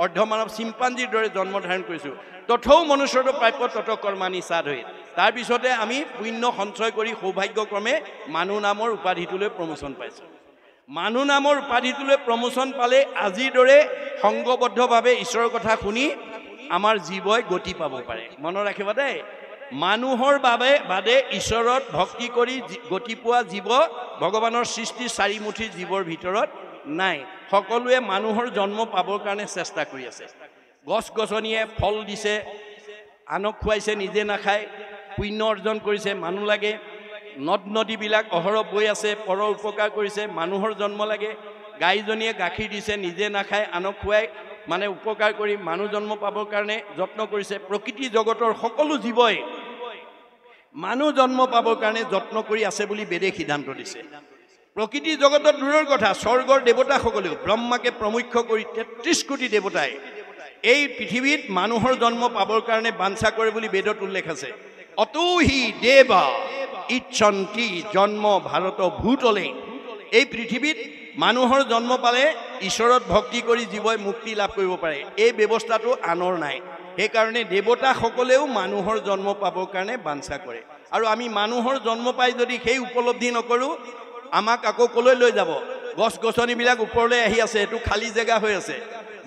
অৰ্ধমানৱ চিম্পাঞ্জীৰ দৰে জন্ম ধাৰণ কৰিছোঁ তথৌ মনুষ্যৰ প্ৰাপ্য তত কৰ্মাণি সাধৈ তাৰপিছতে আমি পুণ্য সঞ্চয় কৰি সৌভাগ্যক্ৰমে মানুহ নামৰ উপাধিটোলৈ প্ৰমোচন পাইছোঁ মানুহ নামৰ উপাধিটোলৈ প্ৰমোচন পালে আজিৰ দৰে সংগবদ্ধভাৱে ঈশ্বৰৰ কথা শুনি আমাৰ জীৱই গতি পাব পাৰে মনত ৰাখিবা দেই মানুহৰ বাদে ঈশ্বৰত ভক্তি কৰি গতি পোৱা জীৱ ভগৱানৰ সৃষ্টি 4 মুঠি জীৱৰ ভিতৰত নাই সকলোৱে মানুহৰ জন্ম পাবৰ কাৰণে চেষ্টা কৰি আছে গছ গছনিয়ে ফল দিছে আনক খুৱাইছে নিজে নাখায় পুণ্য অৰ্জন কৰিছে মানুহ লাগে নদ নদীবিলাক অহৰহ বৈ আছে পৰৰ উপকাৰ কৰিছে মানুহৰ জন্ম লাগে গাইজনীয়ে গাখীৰ দিছে নিজে নাখায় আনক খুৱাই মানে উপকাৰ কৰি মানুহ জন্ম পাবৰ কাৰণে যত্ন কৰিছে প্ৰকৃতি জগতৰ সকলো জীৱই মানুহ জন্ম পাবৰ কাৰণে যত্ন কৰি আছে বুলি বেদে সিদ্ধান্ত দিছে প্ৰকৃতি জগতৰ দূৰৰ কথা স্বৰ্গৰ দেৱতাসকলেও ব্ৰহ্মাকে প্ৰমুখ্য কৰি 33 কোটি দেৱতাই এই পৃথিৱীত মানুহৰ জন্ম পাবৰ কাৰণে বাঞ্ছা কৰে বুলি বেদত উল্লেখ আছে অতোহি দেৱা ইচ্ছন্তি জন্ম ভাৰত ভূতলে এই পৃথিৱীত মানুহৰ জন্ম পালে ঈশ্বৰত ভক্তি কৰি জীৱই মুক্তি লাভ কৰিব পাৰে এই ব্যৱস্থাটো আনৰ নাই সেইকাৰণে দেৱতাসকলেও মানুহৰ জন্ম পাবৰ কাৰণে বাঞ্ছা কৰে আৰু আমি মানুহৰ জন্ম পাই যদি সেই উপলব্ধি নকৰোঁ আমাক আকৌ কলৈ লৈ যাব গছ গছনিবিলাক ওপৰলৈ আহি আছে এইটো খালী জেগা হৈ আছে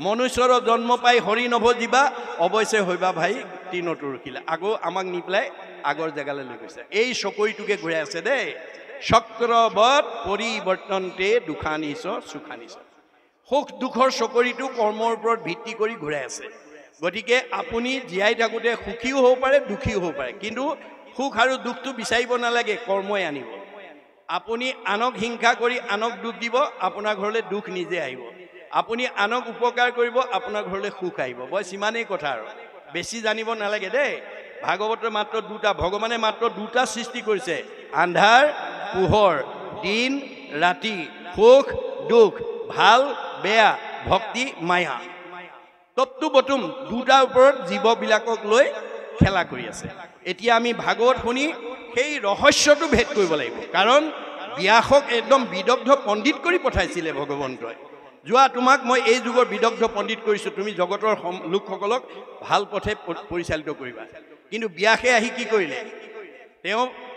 মনুষ্যৰ জন্ম পাই হৰি নভ জীৱা অৱশ্যে হৈবা ভাই তিনতো ৰখিলা আকৌ আমাক নি পেলাই আগৰ জেগালৈ লৈ গৈছে এই চকৰিটোকে ঘূৰাই আছে দেই চক্ৰবত পৰিৱৰ্তনতে দুখানিছ সুখানিছ সুখ দুখৰ চকৰিটো কৰ্মৰ ওপৰত ভিত্তি কৰি ঘূৰাই আছে গতিকে আপুনি জীয়াই থাকোঁতে সুখীও হ'ব পাৰে দুখীও হ'ব পাৰে কিন্তু সুখ আৰু দুখটো বিচাৰিব নালাগে কৰ্মই আনিব আপুনি আনক হিংসা কৰি আনক দুখ দিব, আপোনাৰ ঘৰলৈ দুখ নিজে আহিব। আপুনি আনক উপকাৰ কৰিব, আপোনাৰ ঘৰলৈ সুখ আহিব। বছ ইমানেই কথা আৰু, বেছি জানিব নালাগে দেই। ভাগৱতৰ মাত্ৰ দুটা, ভগৱানে মাত্ৰ দুটা সৃষ্টি কৰিছে, আন্ধাৰ পোহৰ, দিন ৰাতি, সুখ দুখ, ভাল বেয়া, ভক্তি মায়া। তত্তু বতুম দুটাৰ ওপৰত জীৱবিলাকক লৈ খেলা কৰি আছে। এতিয়া আমি ভাগৱত শুনি সেই ৰহস্যটো ভেদ কৰিব লাগিব, কাৰণ ব্যাসক একদম বিদগ্ধ পণ্ডিত কৰি পঠাইছিলে ভগৱন্তই। যোৱা তোমাক মই এই যুগৰ বিদগ্ধ পণ্ডিত কৰিছোঁ, তুমি জগতৰ লোকসকলক ভাল পথে পৰিচালিত কৰিবা। কিন্তু ব্যাসে আহি কি কৰিলে,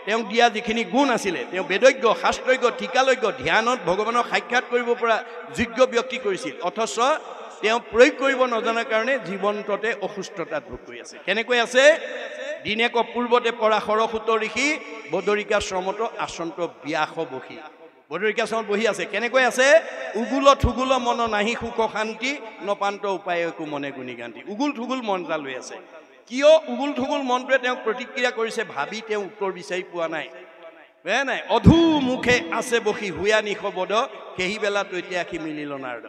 তেওঁক দিয়া যিখিনি গুণ আছিলে, তেওঁ বেদজ্ঞ, শাস্ত্ৰজ্ঞ, টিকালজ্ঞ, ধ্যানত ভগৱানক সাক্ষাৎ কৰিব পৰা যোগ্য ব্যক্তি কৰিছিল, অথচ তেওঁ প্ৰয়োগ কৰিব নজনাৰ কাৰণে জীৱন্ততে অসুস্থতাত ভোগ কৰি আছে। কেনেকৈ আছে? দিনেক পূৰ্বতে পৰা সৰসূত ঋষি, বদৰিকাশ্ৰমত আচন্ত ব্যাস বহি। বদৰিকাশ্ৰমত বহি আছে। কেনেকৈ আছে? উগুল থুগুল মন নাহি সুখ শান্তি, নপান্ত উপায় একো মনে গুণী গান্তি। উগুল থুগুল মন এটা লৈ আছে। কিয় উগুল থুগুল মনটোৱে তেওঁক প্ৰতিক্ৰিয়া কৰিছে, ভাবি তেওঁ উত্তৰ বিচাৰি পোৱা নাই। নাই, অধু মুখে আছে বসি হুয়া নিশ বদ, সেই বেলা তৈতে আখি মিলিল নাৰদ।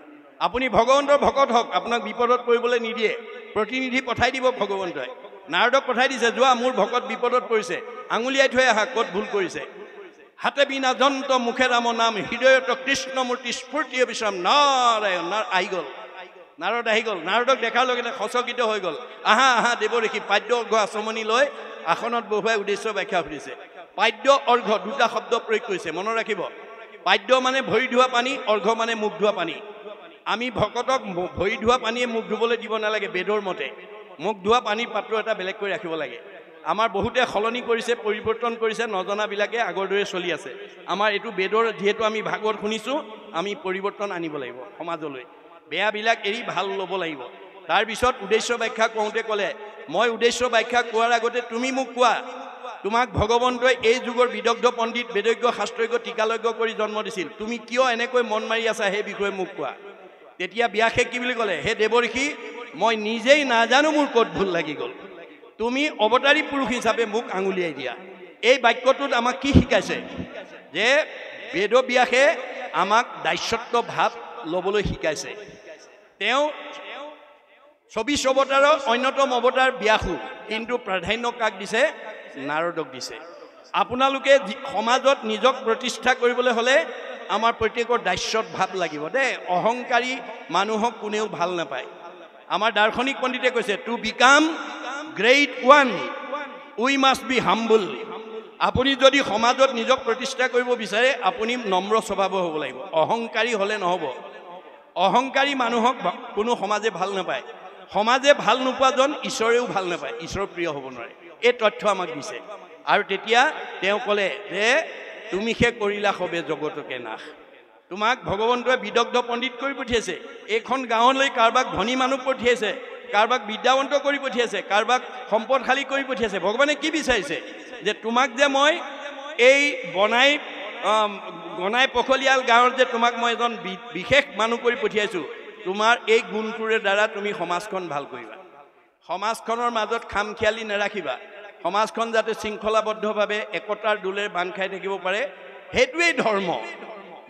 আপুনি ভগৱন্তৰ ভকত হওক, আপোনাক বিপদত পৰিবলৈ নিদিয়ে, প্ৰতিনিধি পঠাই দিব ভগৱন্তই। নাৰদক পঠাই দিছে, যোৱা মোৰ ভকত বিপদত পৰিছে, আঙুলিয়াই থৈ আহা ক'ত ভুল কৰিছে। হাতে বিনা যন্ত মুখে ৰাম নাম, হৃদয়ত কৃষ্ণমূৰ্তি স্ফূৰ্তিয়ে বিশ্ৰাম। নাৰায়ণ আহি গ'ল, নাৰদ আহি গ'ল। নাৰদক দেখাৰ লগে লগে সচকিত হৈ গ'ল। আহা আহা দেৱ ঋষি, পাদ্য অৰ্ঘ আচমনি লৈ আসনত বহুৱাই উদ্দেশ্য ব্যাখ্যা সুধিছে। পাদ্য অৰ্ঘ দুটা শব্দ প্ৰয়োগ কৰিছে, মনত ৰাখিব। পাদ্য মানে ভৰি ধোৱা পানী, অৰ্ঘ মানে মুখ ধোৱা পানী। আমি ভকতক ভৰি ধোৱা পানীয়ে মুখ ধুবলৈ দিব নালাগে। বেদৰ মতে মুখ ধোৱা পানীৰ পাত্ৰ এটা বেলেগ কৰি ৰাখিব লাগে। আমাৰ বহুতে সলনি কৰিছে, পৰিৱৰ্তন কৰিছে, নজনাবিলাকে আগৰ দৰে চলি আছে। আমাৰ এইটো বেদৰ, যিহেতু আমি ভাগৱত শুনিছোঁ, আমি পৰিৱৰ্তন আনিব লাগিব সমাজলৈ। বেয়াবিলাক এৰি ভাল ল'ব লাগিব। তাৰপিছত উদ্দেশ্য ব্যাখ্যা কওঁতে ক'লে, মই উদ্দেশ্য ব্যাখ্যা কোৱাৰ আগতে তুমি মোক কোৱা, তোমাক ভগৱন্তই এই যুগৰ বিদগ্ধ পণ্ডিত, বেদজ্ঞ, শাস্ত্ৰজ্ঞ, টিকালজ্ঞ কৰি জন্ম দিছিল, তুমি কিয় এনেকৈ মন মাৰি আছা সেই বিষয়ে মোক কোৱা। তেতিয়া ব্যাসে কি বুলি ক'লে, হে দেৱ ঋষি, মই নিজেই নাজানো মোৰ ক'ত ভুল লাগি গ'ল, তুমি অৱতাৰী পুৰুষ হিচাপে মোক আঙুলিয়াই দিয়া। এই বাক্যটোত আমাক কি শিকাইছে? যে বেদ ব্যাসে আমাক দাস্যত্ব ভাৱ ল'বলৈ শিকাইছে। তেওঁ 24 অৱতাৰৰ অন্যতম অৱতাৰ ব্যাসো, কিন্তু প্ৰাধান্য কাক দিছে? নাৰদক দিছে। আপোনালোকে সমাজত নিজক প্ৰতিষ্ঠা কৰিবলৈ হ'লে আমাৰ প্ৰত্যেকৰ দাস্যত ভাৱ লাগিব দেই। অহংকাৰী মানুহক কোনেও ভাল নাপায়। আমাৰ দাৰ্শনিক পণ্ডিতে কৈছে, to become great one we must be humble. আপুনি যদি সমাজত নিজক প্ৰতিষ্ঠা কৰিব বিচাৰে, আপুনি নম্ৰ স্বভাৱৰ হ'ব লাগিব। অহংকাৰী হ'লে নহ'ব। অহংকাৰী মানুহক কোনো সমাজে ভাল নাপায়। সমাজে ভাল নোপোৱাজন ঈশ্বৰেও ভাল নাপায়, ঈশ্বৰ প্ৰিয় হ'ব নোৱাৰে। এই তথ্য আমাক দিছে। আৰু তেতিয়া তেওঁ ক'লে যে তুমি সে কৰিলা সবে জগতকে নাশ। তোমাক ভগৱন্তই বিদগ্ধ পণ্ডিত কৰি পঠিয়াইছে। এইখন গাঁৱলৈ কাৰোবাক ধনী মানুহ পঠিয়াইছে, কাৰোবাক বিদ্যাৱন্ত কৰি পঠিয়াইছে, কাৰোবাক সম্পদশালী কৰি পঠিয়াইছে। ভগৱানে কি বিচাৰিছে? যে তোমাক যে মই এই বনাই পখলিয়াল গাঁৱত যে তোমাক মই এজন বিশেষ মানুহ কৰি পঠিয়াইছোঁ, তোমাৰ এই গুণটোৰে দ্বাৰা তুমি সমাজখন ভাল কৰিবা। সমাজখনৰ মাজত খামখিয়ালি নাৰাখিবা। সমাজখন যাতে শৃংখলাবদ্ধভাৱে একতাৰ দোলেৰে বান্ধ খাই থাকিব পাৰে, সেইটোৱেই ধৰ্ম।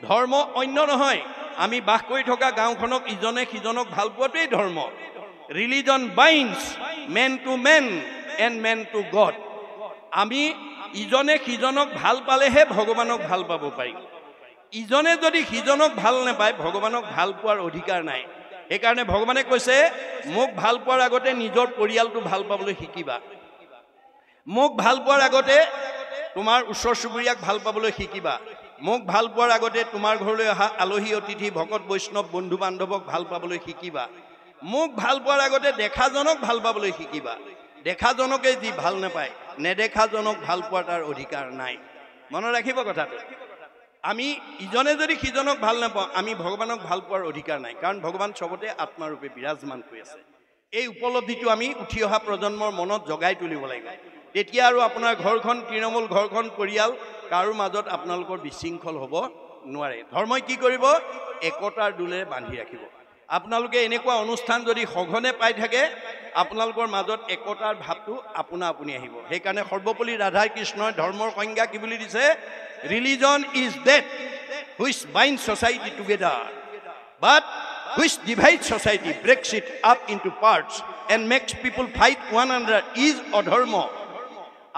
ধৰ্ম অন্য নহয়। আমি বাস কৰি থকা গাঁওখনক ইজনে সিজনক ভাল পোৱাটোৱেই ধৰ্ম। Religion binds man to man and man to God. আমি ইজনে সিজনক ভাল পালেহে ভগৱানক ভাল পাব পাৰিম। ইজনে যদি সিজনক ভাল নাপায়, ভগৱানক ভাল পোৱাৰ অধিকাৰ নাই। সেইকাৰণে ভগৱানে কৈছে, মোক ভাল পোৱাৰ আগতে নিজৰ পৰিয়ালটো ভাল পাবলৈ শিকিবা। মোক ভাল পোৱাৰ আগতে তোমাৰ ওচৰ চুবুৰীয়াক ভাল পাবলৈ শিকিবা। মোক ভাল পোৱাৰ আগতে তোমাৰ ঘৰলৈ অহা আলহী অতিথি, ভকত বৈষ্ণৱ, বন্ধু বান্ধৱক ভাল পাবলৈ শিকিবা। মোক ভাল পোৱাৰ আগতে দেখাজনক ভাল পাবলৈ শিকিবা। দেখাজনকে যি ভাল নাপায়, নেদেখাজনক ভাল পোৱাৰ তাৰ অধিকাৰ নাই। মনত ৰাখিব কথাটো। আমি ইজনে যদি সিজনক ভাল নাপাওঁ, আমি ভগৱানক ভাল পোৱাৰ অধিকাৰ নাই। কাৰণ ভগৱান চবতে আত্মাৰূপে বিৰাজমান কৰি আছে। এই উপলব্ধিটো আমি উঠি অহা প্ৰজন্মৰ মনত জগাই তুলিব লাগিব। তেতিয়া আৰু আপোনাৰ ঘৰখন, তৃণমূল ঘৰখন, পৰিয়াল, কাৰো মাজত আপোনালোকৰ বিশৃংখল হ'ব নোৱাৰে। ধৰ্মই কি কৰিব? একতাৰ দোলেৰে বান্ধি ৰাখিব। আপোনালোকে এনেকুৱা অনুষ্ঠান যদি সঘনে পাই থাকে, আপোনালোকৰ মাজত একতাৰ ভাৱটো আপোনা আপুনি আহিব। সেইকাৰণে সৰ্বপল্লী ৰাধা কৃষ্ণই ধৰ্মৰ সংজ্ঞা কি বুলি দিছে? religion is that which binds society together, but which divides society, breaks it up into parts, and makes people fight one another is adharma.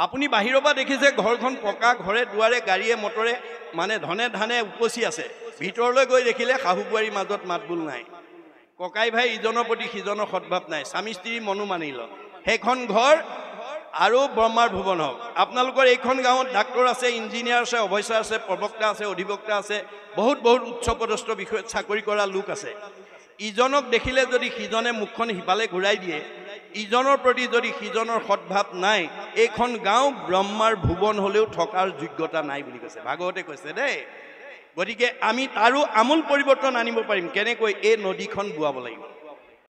আপুনি বাহিৰৰ পৰা দেখিছে ঘৰখন পকা ঘৰে দুৱাৰে গাড়ীয়ে মটৰে মানে ধনে ধানে উপচি আছে, ভিতৰলৈ গৈ দেখিলে শাহু বোৱাৰীৰ মাজত মাতবোল নাই, ককাই ভাই ইজনৰ প্ৰতি সিজনৰ সদ্ভাৱ নাই, স্বামী স্ত্ৰী মনো মানিল, সেইখন ঘৰ আৰু ব্ৰহ্মাৰ ভুৱন হওক। আপোনালোকৰ এইখন গাঁৱত ডাক্তৰ আছে, ইঞ্জিনিয়াৰ আছে, অৱশ্যৰ আছে, প্ৰবক্তা আছে, অধিবক্তা আছে, বহুত বহুত উচ্চ পদস্থ বিষয়ত চাকৰি কৰা লোক আছে। ইজনক দেখিলে যদি সিজনে মুখখন সিফালে ঘূৰাই দিয়ে, ইজনৰ প্ৰতি যদি সিজনৰ সদ্ভাৱ নাই, এইখন গাঁও ব্ৰহ্মাৰ ভুৱন হ'লেও থকাৰ যোগ্যতা নাই বুলি কৈছে, ভাগৱতে কৈছে দেই। গতিকে আমি তাৰো আমূল পৰিৱৰ্তন আনিব পাৰিম, কেনেকৈ এই নদীখন বোৱাব লাগিব।